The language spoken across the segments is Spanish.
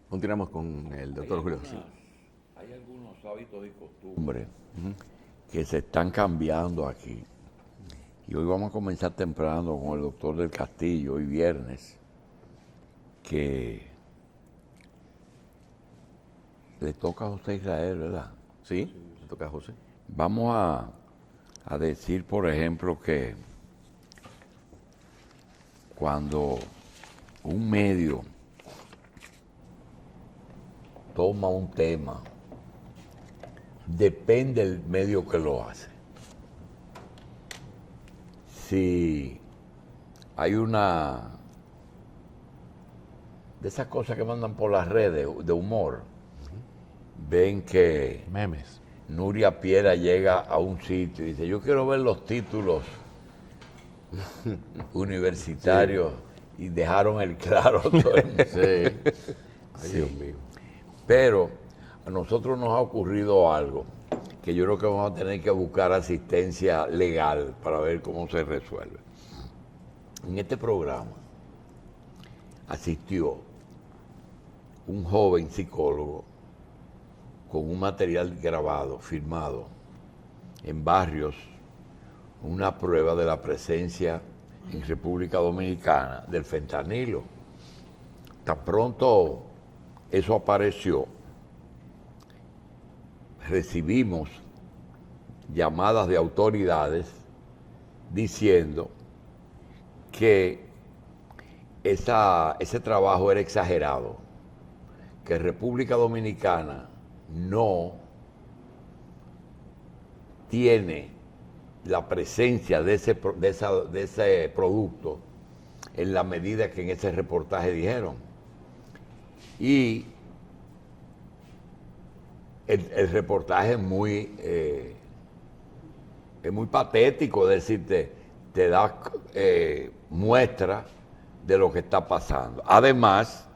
Continuamos con el doctor Julio. Hay algunos hábitos y costumbres que se están cambiando aquí. Y hoy vamos a comenzar temprano con el doctor del Castillo, hoy viernes, que le toca a José Israel, ¿verdad? Sí, le toca a José. Vamos a decir, por ejemplo, que cuando un medio toma un tema, depende del medio que lo hace. Si hay una de esas cosas que mandan por las redes de humor, ven que Memes. Nuria Piera llega a un sitio y dice, yo quiero ver los títulos universitarios y dejaron el claro todo el mundo. Sí. Ay, Sí. Dios mío. Pero a nosotros nos ha ocurrido algo que yo creo que vamos a tener que buscar asistencia legal para ver cómo se resuelve. En este programa asistió un joven psicólogo con un material grabado, firmado, en Barrios, una prueba de la presencia en República Dominicana del fentanilo. Tan pronto eso apareció, recibimos llamadas de autoridades diciendo que ese trabajo era exagerado, que República Dominicana no tiene la presencia de ese producto en la medida que en ese reportaje dijeron. Y el reportaje es muy patético, es decir, te da muestra de lo que está pasando. Además,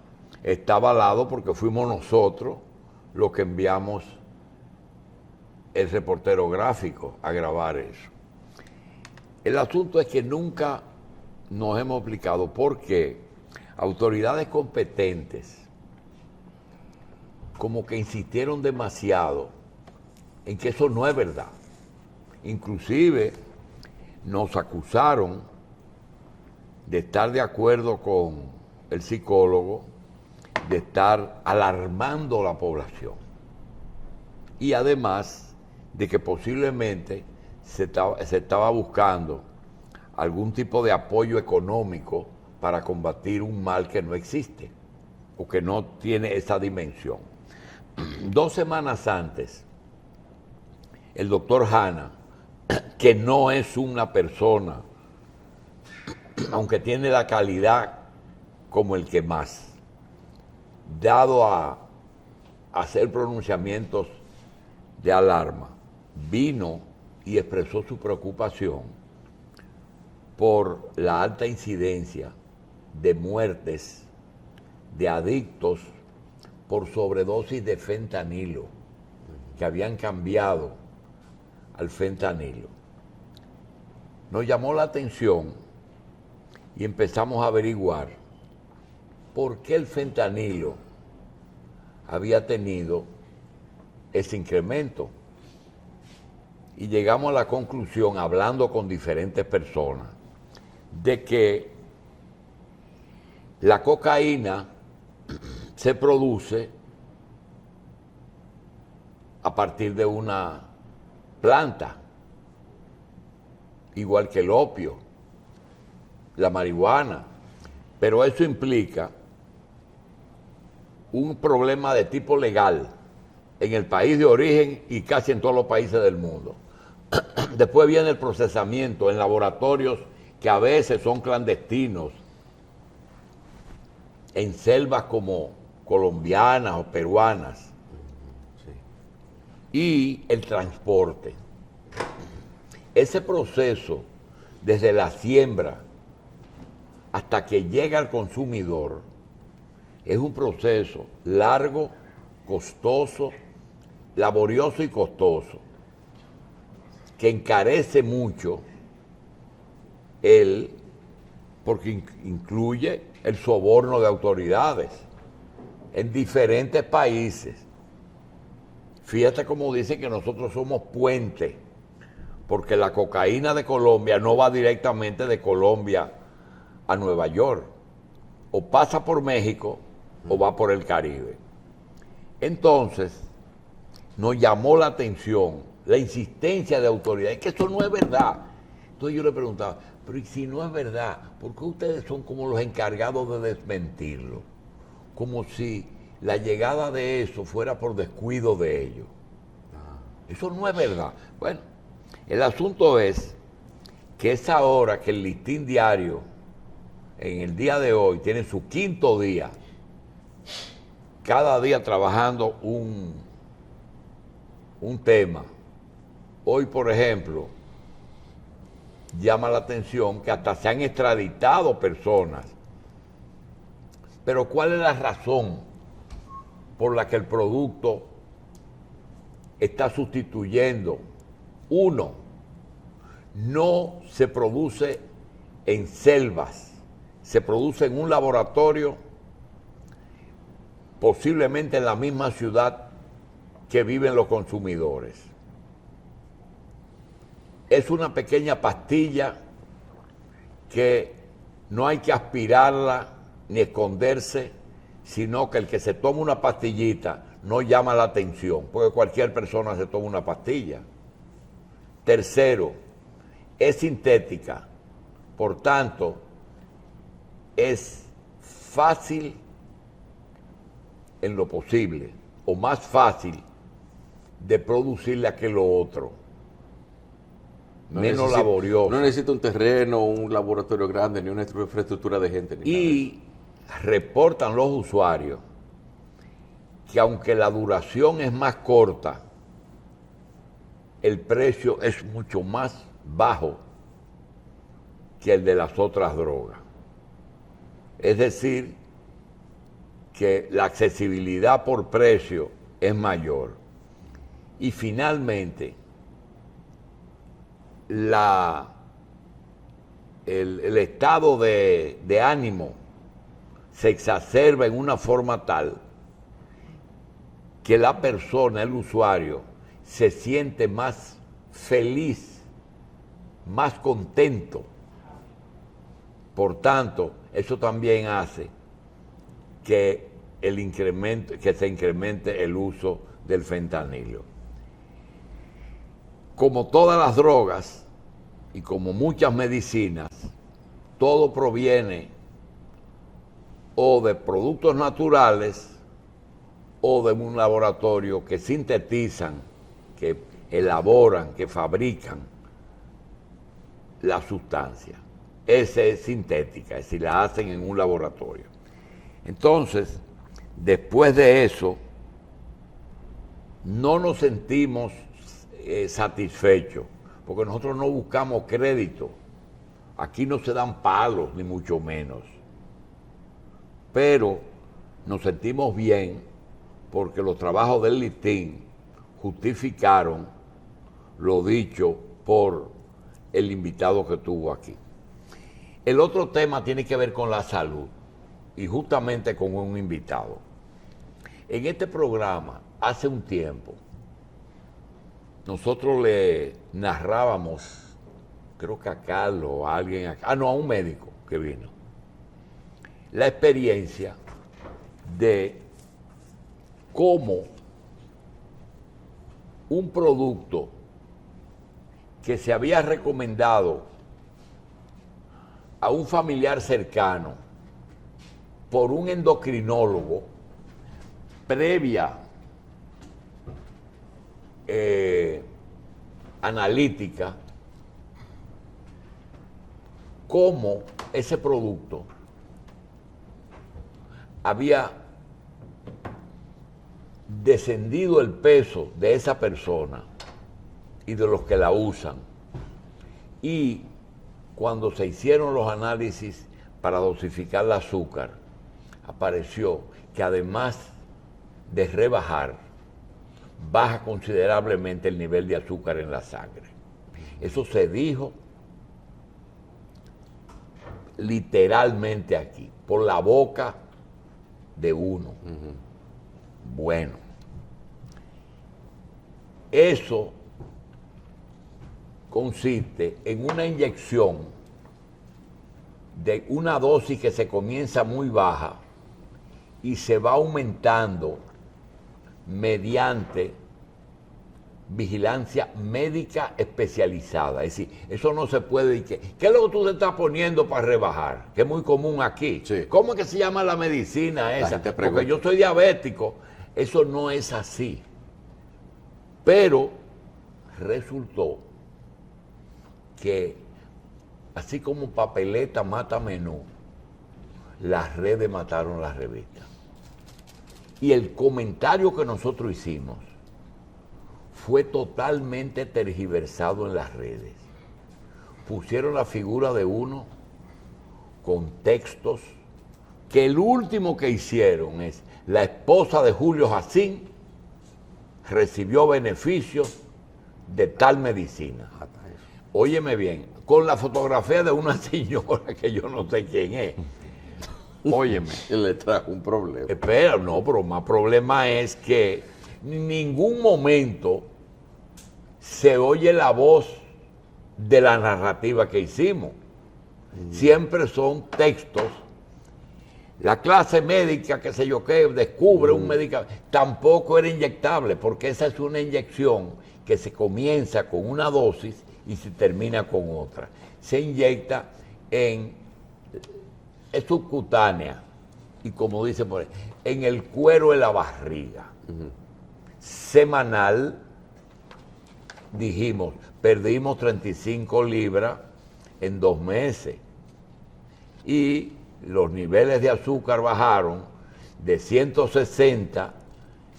está avalado porque fuimos nosotros los que enviamos el reportero gráfico a grabar eso. El asunto es que nunca nos hemos explicado por qué autoridades competentes como que insistieron demasiado en que eso no es verdad. Inclusive nos acusaron de estar de acuerdo con el psicólogo, de estar alarmando a la población. Y además de que posiblemente se estaba buscando algún tipo de apoyo económico para combatir un mal que no existe o que no tiene esa dimensión. 2 semanas antes, el doctor Hanna, que no es una persona, aunque tiene la calidad como el que más, dado a hacer pronunciamientos de alarma, vino y expresó su preocupación por la alta incidencia de muertes de adictos por sobredosis de fentanilo, que habían cambiado al fentanilo. Nos llamó la atención y empezamos a averiguar por qué el fentanilo había tenido ese incremento. Y llegamos a la conclusión, hablando con diferentes personas, de que la cocaína se produce a partir de una planta, igual que el opio, la marihuana, pero eso implica un problema de tipo legal en el país de origen y casi en todos los países del mundo. Después viene el procesamiento en laboratorios que a veces son clandestinos, en selvas como colombianas o peruanas, y el transporte. Ese proceso, desde la siembra hasta que llega al consumidor, es un proceso largo, costoso, laborioso y costoso, que encarece mucho porque incluye el soborno de autoridades. en diferentes países. Fíjate cómo dice que nosotros somos puente, porque la cocaína de Colombia no va directamente de Colombia a Nueva York, o pasa por México o va por el Caribe. Entonces, nos llamó la atención la insistencia de autoridades, que eso no es verdad. Entonces yo le preguntaba, pero ¿y si no es verdad? ¿Por qué ustedes son como los encargados de desmentirlo? Como si la llegada de eso fuera por descuido de ellos. Eso no es verdad. Bueno, el asunto es que es ahora que el Listín Diario, en el día de hoy, tiene su 5º día, cada día trabajando un tema. Hoy, por ejemplo, llama la atención que hasta se han extraditado personas. Pero ¿cuál es la razón por la que el producto está sustituyendo? Uno, no se produce en selvas, se produce en un laboratorio, posiblemente en la misma ciudad que viven los consumidores. Es una pequeña pastilla que no hay que aspirarla ni esconderse, sino que el que se toma una pastillita no llama la atención, porque cualquier persona se toma una pastilla. Tercero, es sintética, por tanto, es fácil en lo posible, o más fácil de producirla que lo otro. Menos laborioso. No necesita un terreno, un laboratorio grande, ni una infraestructura de gente. Y reportan los usuarios que aunque la duración es más corta, el precio es mucho más bajo que el de las otras drogas. Es decir, que la accesibilidad por precio es mayor. Y finalmente, el estado de ánimo se exacerba en una forma tal que la persona, el usuario, se siente más feliz, más contento. Por tanto, eso también hace que se incremente el uso del fentanilo. Como todas las drogas y como muchas medicinas, todo proviene o de productos naturales o de un laboratorio que sintetizan, que elaboran, que fabrican la sustancia. Esa es sintética, es decir, la hacen en un laboratorio. Entonces, después de eso, no nos sentimos satisfechos, porque nosotros no buscamos crédito. Aquí no se dan palos, ni mucho menos. Pero nos sentimos bien porque los trabajos del listín justificaron lo dicho por el invitado que tuvo aquí. El otro tema tiene que ver con la salud y justamente con un invitado. En este programa, hace un tiempo, nosotros le narrábamos, creo que a Carlos o a alguien, a un médico que vino, la experiencia de cómo un producto que se había recomendado a un familiar cercano por un endocrinólogo previa analítica, cómo ese producto había descendido el peso de esa persona y de los que la usan. Y cuando se hicieron los análisis para dosificar el azúcar, apareció que además de rebajar, baja considerablemente el nivel de azúcar en la sangre. Eso se dijo literalmente aquí, por la boca de uno. Bueno, eso consiste en una inyección de una dosis que se comienza muy baja y se va aumentando mediante vigilancia médica especializada. Es decir, eso no se puede decir, ¿qué es lo que tú te estás poniendo para rebajar? Que es muy común aquí. Sí. ¿Cómo es que se llama la medicina esa? gente Porque pregunta. yo soy diabético. Eso no es así. Pero resultó que, así como papeleta mata menú, las redes mataron las revistas. Y el comentario que nosotros hicimos fue totalmente tergiversado en las redes. Pusieron la figura de uno con textos que el último que hicieron es: la esposa de Julio Jacín recibió beneficios de tal medicina. Óyeme bien, con la fotografía de una señora que yo no sé quién es. Óyeme. Le trajo un problema. Espera, no, pero más problema es que en ningún momento se oye la voz de la narrativa que hicimos. Siempre son textos. La clase médica, qué sé yo qué, descubre un medicamento. Tampoco era inyectable, porque esa es una inyección que se comienza con una dosis y se termina con otra. Se inyecta es subcutánea y, como dice por ahí, en el cuero de la barriga. Semanal, dijimos, perdimos 35 libras en 2 meses y los niveles de azúcar bajaron de 160,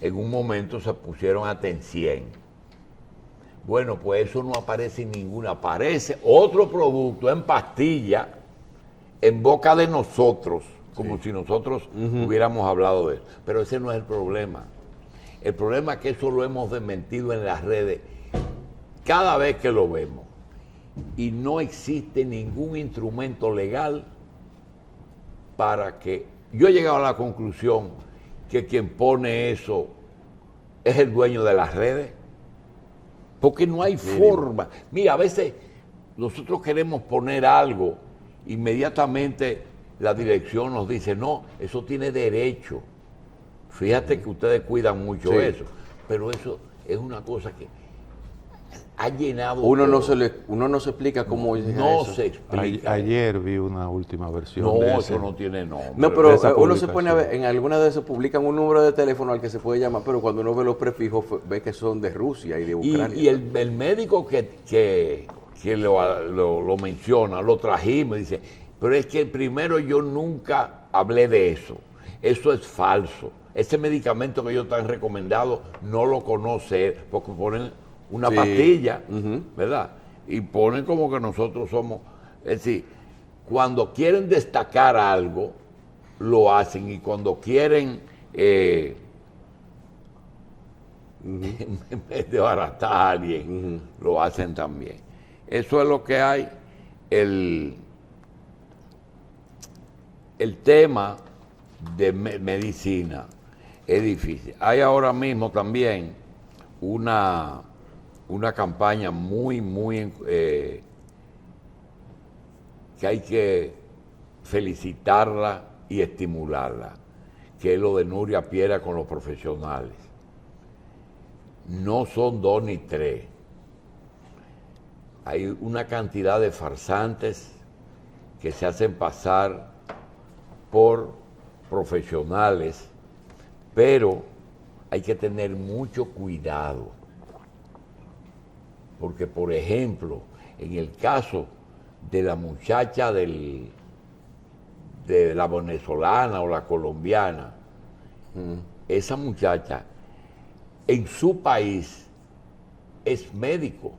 en un momento se pusieron hasta en 100. Bueno, pues eso no aparece en ninguna. Aparece otro producto en pastilla en boca de nosotros, como si nosotros hubiéramos hablado de eso. Pero ese no es el problema. El problema es que eso lo hemos desmentido en las redes cada vez que lo vemos. Y no existe ningún instrumento legal para que... Yo he llegado a la conclusión que quien pone eso es el dueño de las redes. Porque no hay forma. Mira, a veces nosotros queremos poner algo, inmediatamente la dirección nos dice: no, eso tiene derecho. Fíjate que ustedes cuidan mucho eso. Pero eso es una cosa que ha llenado... Uno no se explica cómo llega no eso. se explica. Ayer vi una última versión No, de eso ese. no tiene nombre. No, pero esa uno se pone a ver, publicación. en algunas de esas publican un número de teléfono al que se puede llamar, pero cuando uno ve los prefijos ve que son de Rusia y de Ucrania. Y el médico que lo menciona, lo trajimos, dice: pero es que primero yo nunca hablé de eso. Eso es falso. Ese medicamento que ellos están recomendado no lo conoce él, porque ponen una pastilla, ¿verdad? Y ponen como que nosotros somos... Es decir, cuando quieren destacar algo, lo hacen, y cuando quieren... en vez de baratar a alguien, lo hacen también. Eso es lo que hay. El tema de medicina es difícil. Hay ahora mismo también una campaña muy que hay que felicitarla y estimularla, que es lo de Nuria Piera con los profesionales. No son 2 ni 3. Hay una cantidad de farsantes que se hacen pasar por profesionales, pero hay que tener mucho cuidado. Porque, por ejemplo, en el caso de la muchacha de la venezolana o la colombiana, esa muchacha en su país es médico.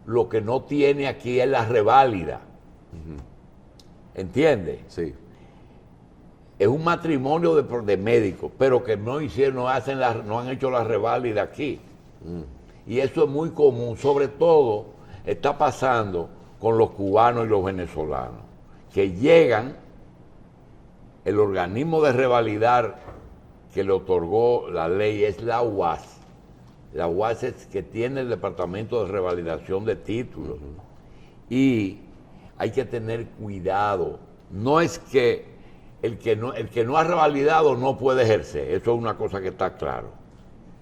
Lo que no tiene aquí es la reválida. ¿Entiendes? Sí. Es un matrimonio de médicos, pero que no han hecho la reválida aquí. Y eso es muy común, sobre todo está pasando con los cubanos y los venezolanos, que llegan el organismo de revalidar que le otorgó la ley es la UAS. La UAS es que tiene el Departamento de Revalidación de Títulos. Y hay que tener cuidado. No es que el que no ha revalidado no puede ejercer. Eso es una cosa que está claro.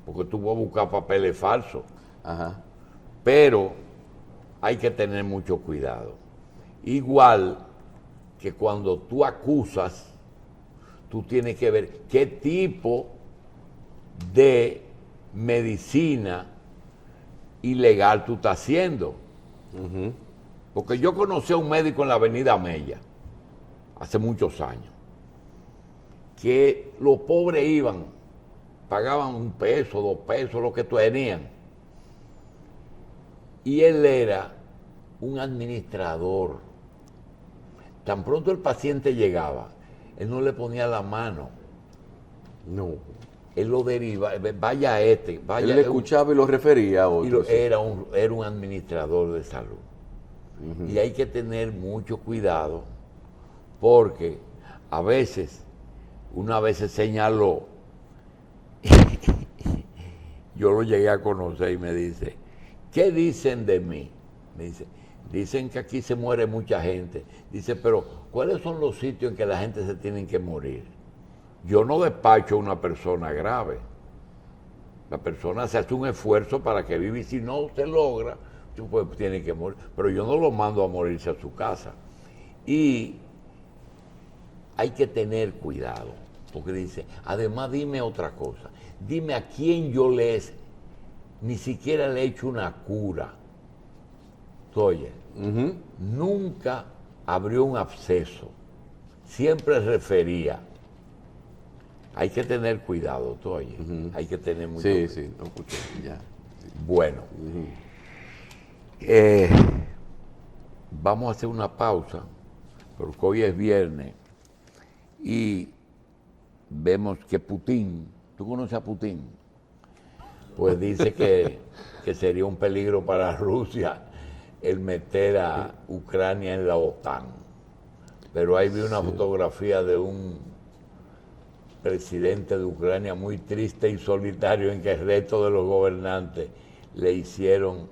Porque tú vas a buscar papeles falsos. Ajá. Pero hay que tener mucho cuidado. Igual que cuando tú acusas, tú tienes que ver qué tipo de medicina ilegal tú estás haciendo. Porque yo conocí a un médico en la Avenida Mella, hace muchos años, que los pobres iban, pagaban $1, $2, lo que tenían. Y él era un administrador. Tan pronto el paciente llegaba, él no le ponía la mano. No. Él lo deriva, vaya a este, vaya. Él le escuchaba y lo refería a otro. Sí. Era un administrador de salud. Y hay que tener mucho cuidado porque a veces, una vez se señaló, yo lo llegué a conocer y me dice, ¿qué dicen de mí? Me dice, dicen que aquí se muere mucha gente. Dice, pero ¿cuáles son los sitios en que la gente se tiene que morir? Yo no despacho a una persona grave. La persona se hace un esfuerzo para que viva y si no se logra, pues tiene que morir. Pero yo no lo mando a morirse a su casa. Y hay que tener cuidado. Porque dice, además dime otra cosa. Dime a quién yo ni siquiera le he hecho una cura. Oye, nunca abrió un absceso. Siempre refería. Hay que tener cuidado, oye. Hay que tener mucho cuidado. Sí, no escuché, ya. Sí. Bueno, vamos a hacer una pausa, porque hoy es viernes y vemos que Putin, ¿tú conoces a Putin? Pues dice que sería un peligro para Rusia el meter a Ucrania en la OTAN. Pero ahí vi una fotografía de un presidente de Ucrania muy triste y solitario en que el resto de los gobernantes le hicieron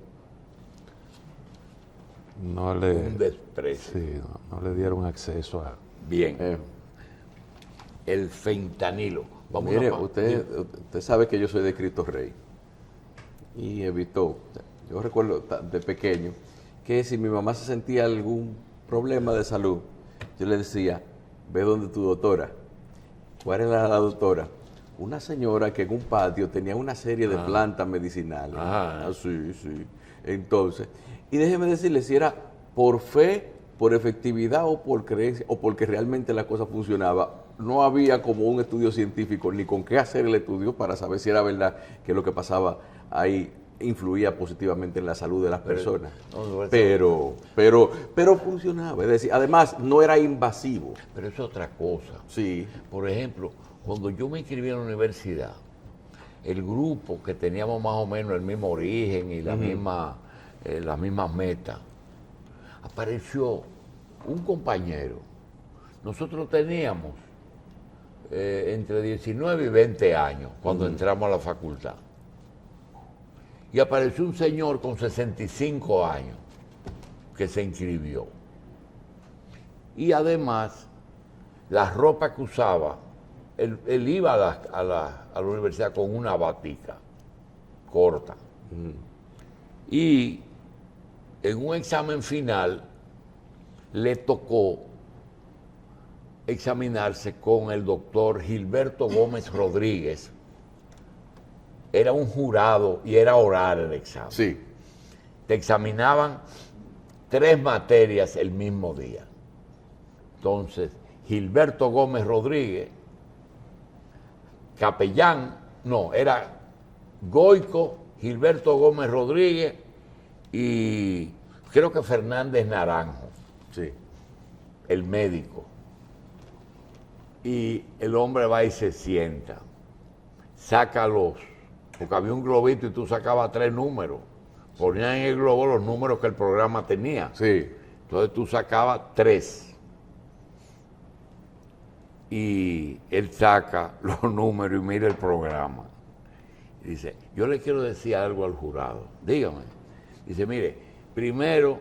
un desprecio. Sí, no le dieron acceso a... Bien. El fentanilo. Mire, usted sabe que yo soy de Cristo Rey. Y he visto, yo recuerdo de pequeño, que si mi mamá se sentía algún problema de salud, yo le decía, ve donde tu doctora. ¿Cuál era la doctora? Una señora que en un patio tenía una serie de plantas medicinales. Sí. Entonces, y déjeme decirle si era por fe, por efectividad o por creencia, o porque realmente la cosa funcionaba. No había como un estudio científico ni con qué hacer el estudio para saber si era verdad que lo que pasaba ahí influía positivamente en la salud de las personas. Pero funcionaba. Es decir, además no era invasivo. Pero es otra cosa. Sí. Por ejemplo, cuando yo me inscribí en la universidad, el grupo que teníamos más o menos el mismo origen y las mismas metas, apareció un compañero. Nosotros teníamos entre 19 y 20 años cuando entramos a la facultad. Y apareció un señor con 65 años que se inscribió. Y además, la ropa que usaba, él iba a la universidad con una batica corta. Y en un examen final le tocó examinarse con el doctor Gilberto Gómez Rodríguez. Era un jurado y era oral el examen. Sí. Te examinaban 3 materias el mismo día. Entonces, Gilberto Gómez Rodríguez, era Goico, Gilberto Gómez Rodríguez y creo que Fernández Naranjo, Sí. el médico. Y el hombre va y se sienta, saca porque había un globito y tú sacabas 3 números. Ponían en el globo los números que el programa tenía. Sí. Entonces tú sacabas 3. y él saca los números y mira el programa. Y dice, yo le quiero decir algo al jurado, dígame. Dice, mire, primero,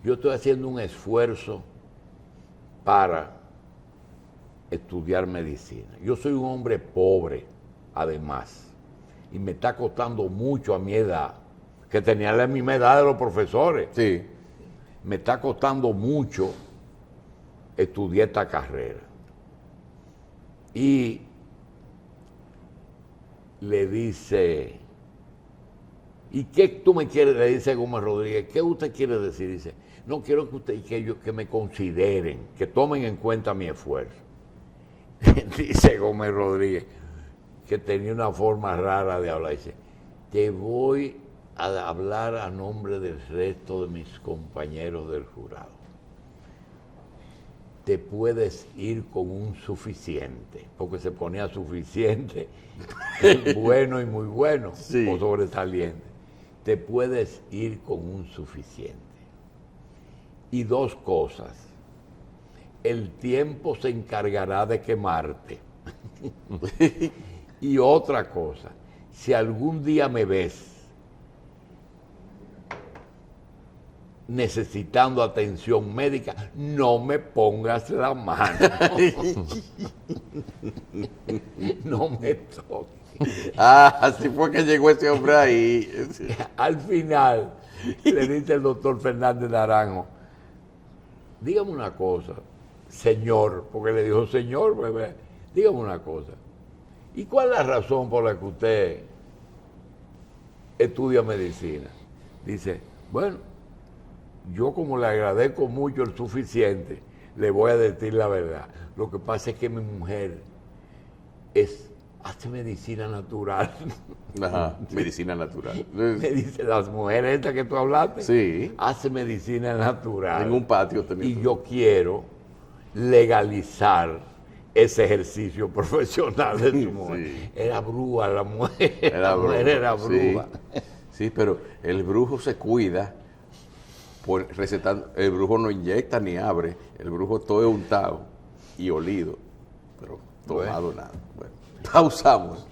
yo estoy haciendo un esfuerzo para estudiar medicina. Yo soy un hombre pobre, además, y me está costando mucho a mi edad, que tenía la misma edad de los profesores. Sí. Me está costando mucho estudiar esta carrera. Y le dice, ¿y qué tú me quieres? Le dice Gómez Rodríguez, ¿qué usted quiere decir? Dice, no quiero que usted que me consideren, que tomen en cuenta mi esfuerzo. Dice Gómez Rodríguez, que tenía una forma rara de hablar, dice, te voy a hablar a nombre del resto de mis compañeros del jurado. Te puedes ir con un suficiente, porque se ponía suficiente, bueno y muy bueno, Sí. o sobresaliente. Te puedes ir con un suficiente. Y dos cosas. El tiempo se encargará de quemarte. Y otra cosa, si algún día me ves necesitando atención médica, no me pongas la mano. No me toques. Ah, así fue que llegó ese hombre ahí. Al final, le dice el doctor Fernández Naranjo, dígame una cosa, señor, porque le dijo señor, bebé, dígame una cosa. ¿Y cuál es la razón por la que usted estudia medicina? Dice, bueno, yo como le agradezco mucho el suficiente, le voy a decir la verdad. Lo que pasa es que mi mujer hace medicina natural. Ajá, medicina natural. Me dice, las mujeres estas que tú hablaste, Sí. hace medicina natural. En un patio también. Y yo quiero legalizar ese ejercicio profesional de tu mujer. Sí. Era bruja la mujer. Era La mujer brujo, era bruja. Sí. Sí, pero el brujo se cuida por recetando. El brujo no inyecta ni abre. El brujo todo es untado y olido, pero tomado nada. Bueno, pausamos.